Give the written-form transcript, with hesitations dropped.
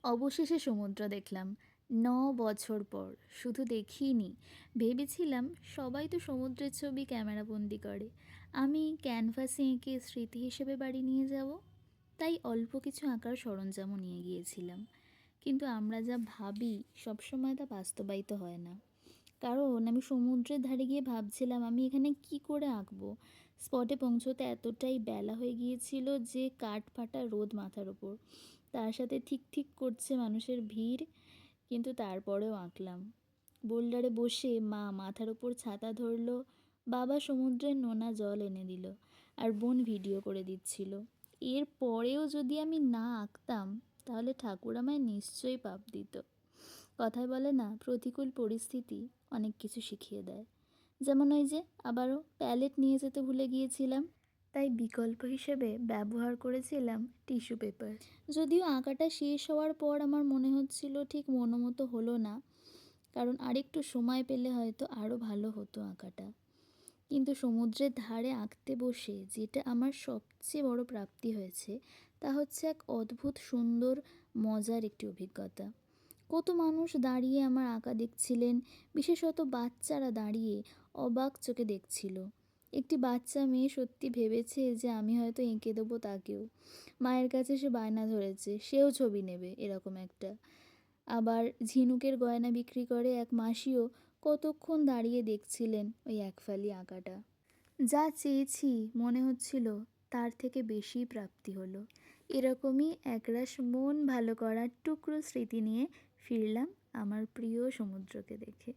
অবশেষে সমুদ্র দেখলাম ৯ বছর পর। শুধু দেখিনি, ভেবেছিলাম সবাই তো সমুদ্রের ছবি ক্যামেরাবন্দি করে, আমি ক্যানভাসে এঁকে স্মৃতি হিসেবে বাড়ি নিয়ে যাব। তাই অল্প কিছু আঁকার সরঞ্জামও নিয়ে গিয়েছিলাম। কিন্তু আমরা যা ভাবি সবসময় তা বাস্তবায়িত হয় না। কারণ আমি সমুদ্রের ধারে গিয়ে ভাবছিলাম আমি এখানে কি করে আঁকবো। স্পটে পৌঁছোতে এতটাই বেলা হয়ে গিয়েছিল যে কাঠ ফাটা রোদ মাথার ওপর, তার সাথে ঠিক ঠিক করছে মানুষের ভিড়। কিন্তু তারপরেও আঁকলাম। বোল্ডারে বসে মা মাথার ওপর ছাতা ধরলো, বাবা সমুদ্রের নোনা জল এনে দিল, আর বোন ভিডিও করে দিচ্ছিল। এর পরেও যদি আমি না আঁকতাম তাহলে ঠাকুর আমায় নিশ্চয়ই পাপ দিত। কথায় বলে না, প্রতিকূল পরিস্থিতি অনেক কিছু শিখিয়ে দেয়। যেমন ওই যে আবারও প্যালেট নিয়ে যেতে ভুলে গিয়েছিলাম, তাই বিকল্প হিসেবে ব্যবহার করেছিলাম টিস্যু পেপার। যদিও আঁকাটা শেষ হওয়ার পর আমার মনে হচ্ছিল ঠিক মনোমতো হলো না, কারণ আরেকটু সময় পেলে হয়তো আরও ভালো হতো আঁকাটা। কিন্তু সমুদ্রের ধারে আঁকতে বসে যেটা আমার সবচেয়ে বড় প্রাপ্তি হয়েছে তা হচ্ছে এক অদ্ভুত সুন্দর মজার একটি অভিজ্ঞতা। কত মানুষ দাঁড়িয়ে আমার আঁকা দেখছিলেন, বিশেষত বাচ্চারা দাঁড়িয়ে অবাক চোখে দেখছিল। একটি বাচ্চা মেয়ে সত্যি ভেবেছে যে আমি হয়তো এঁকে দেবো তাকেও। মায়ের কাছে সে বায়না ধরেছে সেও ছবি নেবে এরকম একটা। আবার ঝিনুকের গয়না বিক্রি করে এক মাসিও কতক্ষণ দাঁড়িয়ে দেখছিলেন ওই একফালি আঁকাটা। যা চেয়েছি মনে হচ্ছিল তার থেকে বেশি প্রাপ্তি হলো। এরকমই একরাশ মন ভালো করার টুকরো স্মৃতি নিয়ে ফিরলাম আমার প্রিয় সমুদ্রকে দেখে।